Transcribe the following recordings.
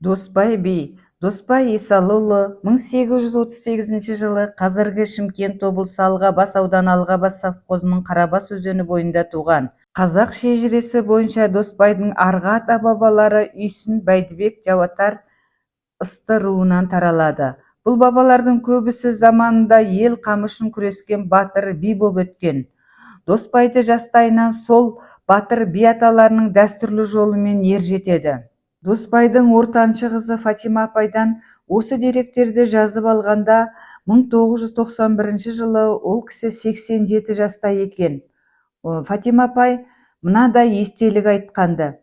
Досбай би Досбай Исалыұлы 1838 жылы қазіргі Шымкент облысы Алғабас ауданы Алғабас совхозының Қарабас өзені бойында туған. Қазақ шежіресі бойынша Досбайдың арғы ата-бабалары Үйсін, Бәйдібек, Жауатар ысты руынан таралады. Бұл бабалардың көбісі заманында ел қамы үшін күрескен батыр би боп өткен. Досбайды жастайынан сол батыр би аталарының дәстүрлі жолымен ержетеді. Досбайдың ортаншы қызы Фатима апайдан осы деректерді жазып алғанда 1991 жылы ол кісі 87 жаста екен. Фатима апай мынадай естелік айтқанды: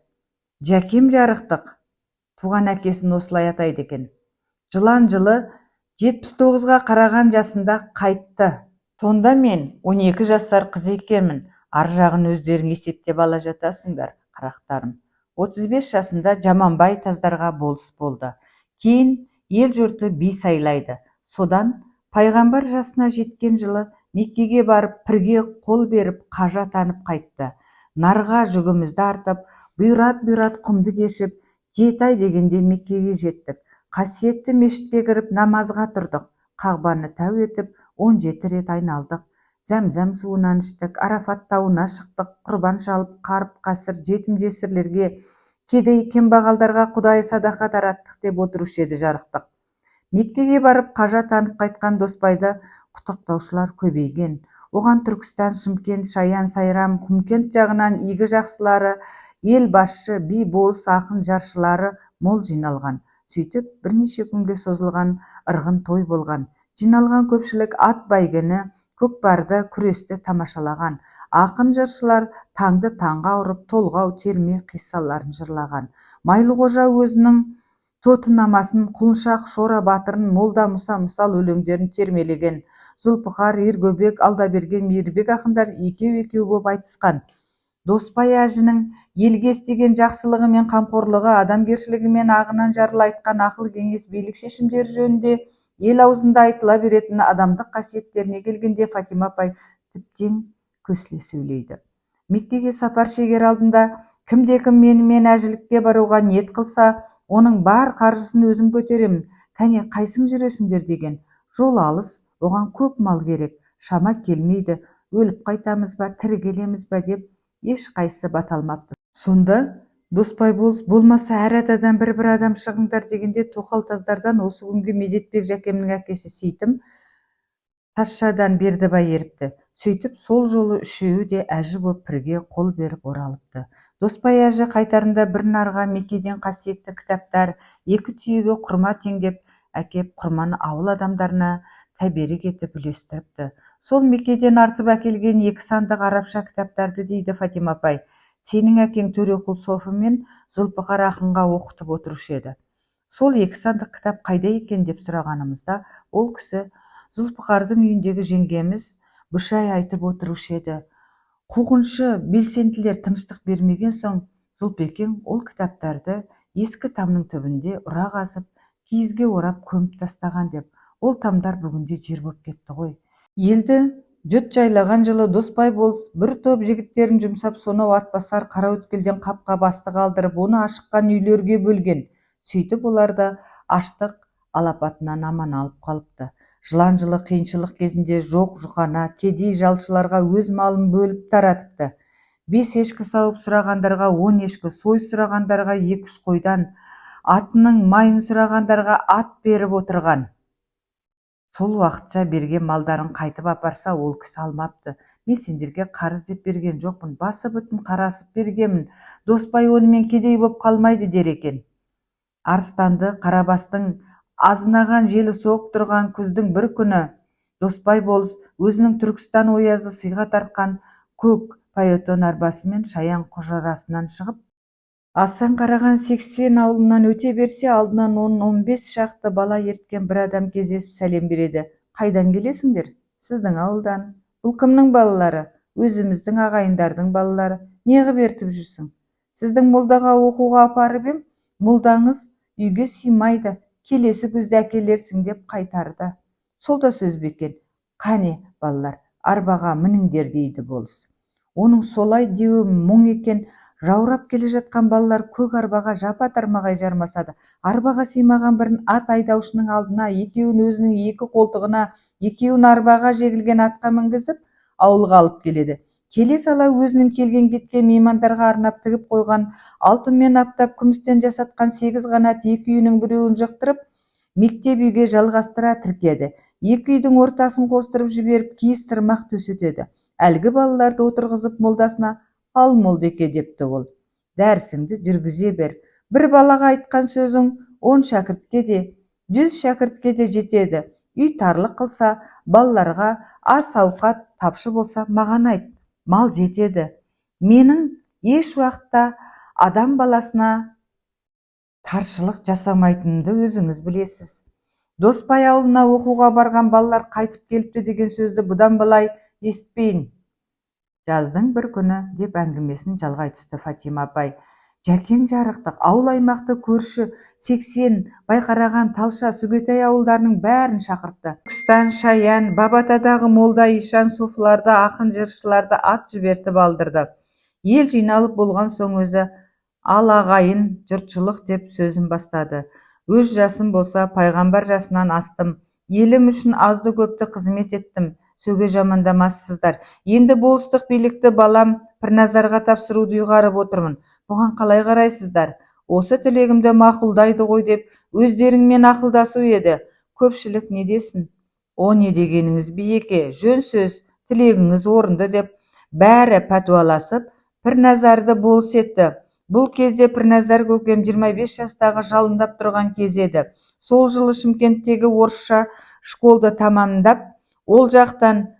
"Жәкем жарықтық", туған әкесін осылай атайды екен, "жылан жылы 79-ға қараған жасында қайтты. Сонда мен 12 жасар қыз екенмін. Ар жағын өздерің есептеп ала жатасыңдар, қарақтарым. 35 жасында Жаманбай таздарға болыс болды. Кейін ел жұрты би сайлайды. Содан пайғамбар жасына жеткен жылы Меккеге барып пірге қол беріп қажы атанып қайтты. Нарға жүгімізді артып, бұйрат құмды кешіп, 7 ай дегенде Меккеге жеттік. Қасиетті мешітке кіріп намазға тұрдық. Қағбаны тәу етіп 17 рет айналдық. Зәмзәм суынан іштік, Арафат тауына шықтық, құрбан шалып, қарып қасыр жетім жесірлерге, кедей кембағалдарға Құдай садақа тараттық деп отырушы еді жарықтық. Меккеге барып қажы атанып қайтқан Досбайды құттықтаушылар көбейген. Оған Түркістан, Шымкент, Шаян, Сайрам, Құмкент жағынан игі жақсылары, ел басшы, би, болыс, ақын, жаршылары мол жиналған. Сөйтіп бірнеше күнге созылған ырғын той болған. Жиналған көпшілік ат бәйгені, көкпарды, күресті тамашалаған. Ақын жыршылар таңды таңға ұрып, толғау, терме қиссаларын жырлаған. Майлықожа өзінің тотынамасын, Құлыншақ, Шора батырын, Молда Мұса мысал өлеңдерін термелеген. Зұлпықар, Ергөбек, Алдаберген, Мейірбек ақындар екеу боп айтысқан. Досбай әжінің елге істеген жақсылығы мен қамқорлығы, адамгершілігімен ағынан жарыла айтқан ақыл кеңес, билік шешімдері жөнінде ел аузында айтыла беретін адамдық қасиеттеріне келгенде Фатима апай тіптен көсіле сөйлейді. Меккеге сапар шегер алдында кімде-кім менімен әжілікке баруға ниет қылса, оның бар қаржысын өзім көтеремін, кәне қайсың жүресіңдер деген. Жол алыс, оған көп мал керек, шама келмейді, өліп қайтамыз ба, тірі келеміз ба деп еш қайсы бата алмапты. Сонда Досбай болыс болмаса әр атадан бір адам шығыңдар дегенде Тоқал таздардан осы күнге Медетбек Жәкемнің әкесі Сейтім Тазшадан Бердібай еріпті. Сөйтіп сол жолы үшеуі де әжі боп пірге қол беріп оралыпты. Досбай әжі қайтарында бір нарға Меккеден қасиетті кітаптар, 2 түйеге құрма теңдеп әкеп, құрманы ауыл адамдарына тәберік етіп үлестіріпті. Сол Меккеден артып әкелген 2 сандық арабша кітаптарды дейді Фатима апай, сенің әкең Төреқұл Софы мен Зұлпықар ақынға оқытып отырушы еді. Сол 2 сандық кітап қайда екен деп сұрағанымызда, ол кісі Зұлпықардың үйіндегі жеңгеміз Бүшай айтып отырушы еді. Қуғыншы белсенділер тыныштық бермеген соң, Зұлпекең ол кітаптарды ескі тамның түбінде ұра қазып, киізге орап көміп тастаған деп, ол тамдар бүгінде жер боп кетті ғой. Елді жұт жайлаған жылы Досбай болыс бір топ жігіттерін жұмсап, сонау Атбасар Қараөткелден қапқа бастық алдырып, оны ашыққан үйлерге бөлген. Сөйтіп оларды аштық алапатынан аман алып қалыпты. Жылан жылы қиыншылық кезінде жоқ жұқана, кедей жалшыларға өз малын бөліп таратыпты. 5 ешкі сауып сұрағандарға 10 ешкі, сой сұрағандарға 2-3 қойдан, атының майын сұрағандарға ат беріп отырған. Сол уақытша берген малдарын қайтып апарса, ол кісі алмапты. Мен сендерге қарыз деп берген жоқпын, басы бүтін қарасып бергенмін. Досбай онымен кедей боп қалмайды дер екен. Арыстанды Қарабастың азынаған желі соғып тұрған күздің бір күні Досбай болыс өзінің Түркістан оязы сыйға тартқан көк паэтон арбасымен Шаян құжарасынан шығып, Асан қараған 80 ауылынан өте берсе, алдынан 10-15 шақты бала ерткен бір адам кездесіп сәлем береді. Қайдан келесіңдер? Сіздің ауылдан. Бұл кімнің балалары? Өзіміздің ағайындардың балалары. Неғып ертіп жүрсің? Сіздің молдаға оқуға апарып ем, молдаңыз үйге сыймайды, келесі күзде әкелерсің деп қайтарды. Сол да сөз бекен. Қане, балалар, арбаға мініңдер дейді болыс. Оның солай деуі мұң екен. Жаурап келе жатқан балалар көк арбаға жапа-тармағай жармасады. Арбаға сыймаған бірін ат айдаушының алдына, екеуін өзінің екі қолтығына, екеуін арбаға жегілген атқа мінгізіп, ауылға алып келеді. Келе сала өзінің келген кеткен меймандарға арнап тігіп қойған алтынмен аптап күмістен жасатқан 8 қанат екі үйінің біреуін жықтырып, мектеп үйге жалғастыра тіркеді. Екі үйдің ортасын қостырып жіберіп, киіз сырмақ төсетеді. Әлгі балаларды отырғызып молдасына: «Ал, молдеке», депті ол, «дәрісіңді жүргізе бер. Бір балаға айтқан сөзің 10 шәкіртке де, 100 шәкіртке де жетеді. Үй тарлық қылса, балаларға ас ауқат тапшы болса, маған айт, мал жетеді. Менің еш уақытта адам баласына таршылық жасамайтынымды өзіңіз білесіз». Доспай ауылына оқуға барған балалар қайтып келіпті деген сөзді бұдан былай естпейін. «Жаздың бір күні», деп әңгімесін жалғай түсті Фатима апай. «Жәкең жарықтық, ауыл-аймақты көрші 80, Байқараған, Талша, Сүгетай ауылдарының бәрін шақыртты. Түркістан, Шаян, Бабатадағы молда, ишан, суфыларды, ақын жыршыларды ат жібертіп алдырды. Ел жиналып болған соң өзі: «Ал ағайын, жұртшылық», деп сөзін бастады. «Өз жасым болса, пайғамбар жасынан астым. Елім үшін азды көпті қызмет еттім. Сөге жамандамассыздар. Енді болыстық билікті балам Пірназарға тапсыруды ұйғарып отырмын. Бұған қалай қарайсыздар? Осы тілегімді мақұлдайды ғой», деп өздеріңмен ақылдасу еді. Көпшілік не десін? «О, не дегеніңіз, биеке, жөн сөз, тілегіңіз орынды», деп бәрі пәтуаласып, Пірназарды болыс етті. Бұл кезде Пірназар көкем 25 жастағы жалындап тұрған кез еді. Сол жылы Шымкенттегі орысша школды тамамдап, ол жақтан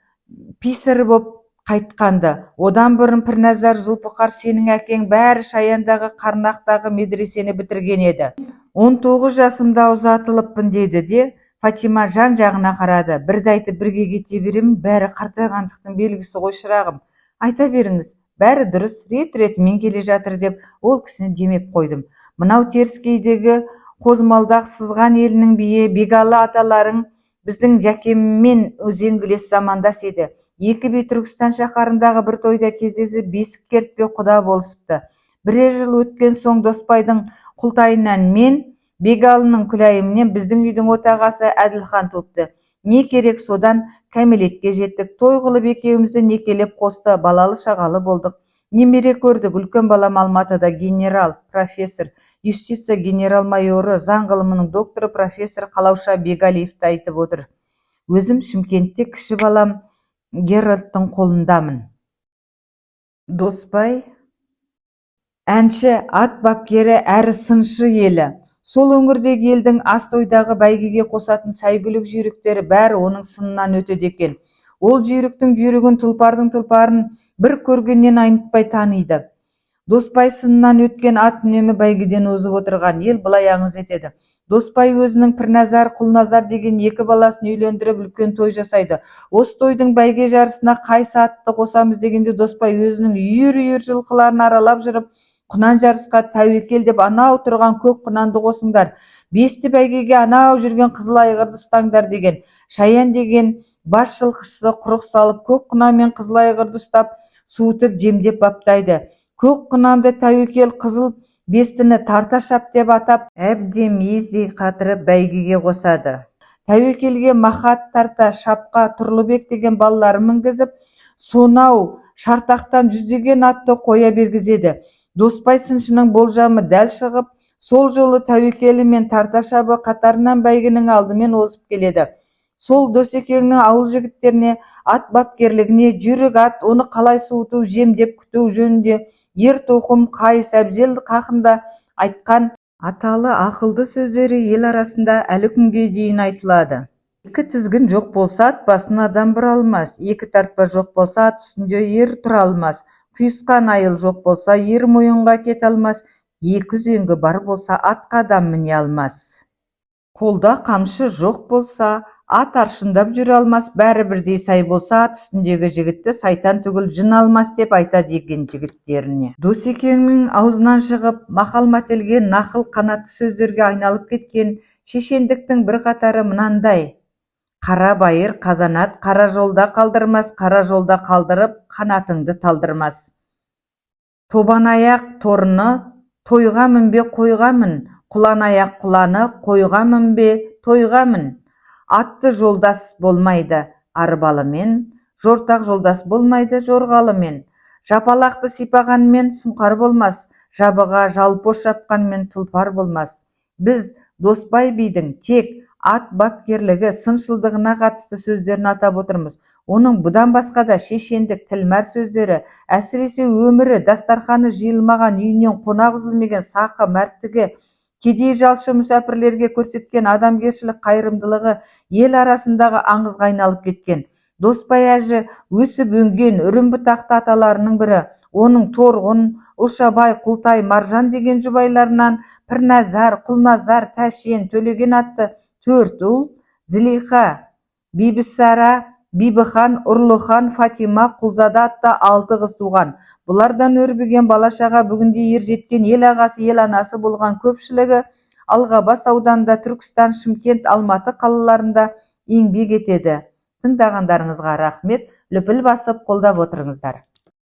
писар боп қайтқанды. Одан бұрын Пірназар Зұлпықар сенің әкең бәрі Шаяндағы Қарнақтағы медресені бітірген еді. 19 жасымда ұзатылыппын деді де Фатима жан-жағына қарады. Бірді айтып бірге кете беремін, бәрі қартайғандықтың белгісі ғой шырағым. Айта беріңіз, бәрі дұрыс, рет-ретімен келе жатыр, деп ол кісіні демеп қойдым. Мынау теріскейдегі Қозмалдақ сызған елінің бие Бегалы аталарың біздің Жәкеммен үзеңгілес замандас еді. Екі би Түркістан шаһарындағы бір тойда кездесіп, бесік кертпе құда болысыпты. Бірер жыл өткен соң Доспайдың құлтайынан мен, Бегалының күләйімінен біздің үйдің отағасы Әділхан туыпты. Не керек, содан кәмелетке жеттік. Той қылып екеумізді некелеп қосты, балалы шағалы болдық. Немере көрдік. Үлкен балам Алматыда генерал, профессор, юстиция генерал-майоры, заң ғылымының докторы профессор Қалауша Бегалиевті айтып отыр. Өзім Шымкентте кіші балам Геральдтың қолындамын. Доспай әнші, ат бапкері әрі сыншы елі. Сол өңірдегі елдің ас тойдағы бәйгеге қосатын сәйгүлік жүйріктері бәрі оның сынынан өтеді екен. Ол жүйріктің жүйрігін, тұлпардың тұлпарын бір көргеннен айнытпай таниды. Доспай сынынан өткен ат үнемі бәйгеден озып отырған. Ел былай аңыз етеді: Доспай өзінің Пірназар, Құлназар деген екі баласын үйлендіріп үлкен той жасайды. Осы тойдың бәйге жарысына қайсы атты қосамыз дегенде Доспай өзінің үйір-үйір жылқыларын аралап жүріп, құнан жарысқа тәуекел деп анау тұрған көк құнанды қосыңдар, бесті бәйгеге анау жүрген қызыл айғырды ұстаңдар деген. Шаян деген бас жылқышысы құрық салып, көк құнан мен қызыл айғырды ұстап, суытып, жемдеп баптайды. Көк құнанды тәуекел қызыл бестіні тарта шап деп атап, әбден мейіздей қатырып бәйгеге қосады. Тәуекелге Махат, тарта шапқа Тұрлыбек деген балаларын мінгізіп, сонау шартақтан жүздеген атты қоя бергізеді. Доспай сыншының болжамы дәл шығып, сол жолы тәуекелі мен тарта шабы қатарынан бәйгенің алдымен озып келеді. Сол Досекеңнің ауыл жігіттеріне ат бапкерлігіне, жүйрік ат, оны қалай суыту, жемдеп күту жөнінде ер-тоқым, қайыс, әбзел хақында айтқан аталы ақылды сөздері ел арасында әлі күнге дейін айтылады. Екі тізгін жоқ болса, ат басына адам бұра алмас. Екі тартпа жоқ болса, ат үстінде ер тұра алмас. Құйысқан айыл жоқ болса, ер мойынға кете алмас. Екі үзеңгі бар болса, атқа адам міне алмас. Қолда қамшы жоқ болса, ат аршындап жүре алмас. Бәрі бірдей сай болса, ат үстіндегі жігітті сайтан түгіл жын алмас, деп айтады екен жігіттеріне. Досекеңнің аузынан шығып, мақал-мәтелге, нақыл қанатты сөздерге айналып кеткен шешендіктің бір қатары мынандай: қара байыр қазанат қара жолда қалдырмас, қара жолда қалдырып қанатыңды талдырмас. Тобанаяқ торыны, тойға мінбе қойға мін, құланаяқ құланы, қойға мінбе тойға мін. Атты жолдас болмайды арбалымен, жортақ жолдас болмайды жорғалымен. Жапалақты сипағанмен сұңқар болмас, жабыға жалпош жапқанмен тұлпар болмас. Біз Досбай бидің тек ат бапкерлігі, сыншылдығына қатысты сөздерін атап отырмыз. Оның бұдан басқа да шешендік, тілмәр сөздері, әсіресе өмірі, дастарханы жиылмаған, үйінен қонақ үзілмеген сақы, мәрттігі, кедей жалшы мүсәпірлерге көрсеткен адамгершілік, қайырымдылығы ел арасындағы аңызға айналып кеткен. Досбай әжі өсіп өнген үрім-бұтақты аталарының бірі. Оның Торғын, Ұлшабай, Құлтай, Маржан деген жұбайларынан Пірназар, Құлназар, Тәшен, Төлеген атты 4 ұл, Зілиха, Бибісара, Бибіхан, Ұрлыхан, Фатима, Құлзада атты 6 қыз туған. Бұлардан өрбіген балашаға бүгінде ержеткен ел ағасы, ел анасы болған көпшілігі Алғабас ауданында, Түркістан, Шымкент, Алматы қалаларында еңбек етеді. Тыңдағандарыңызға рахмет. Лүпіл басып қолдап отырыңыздар.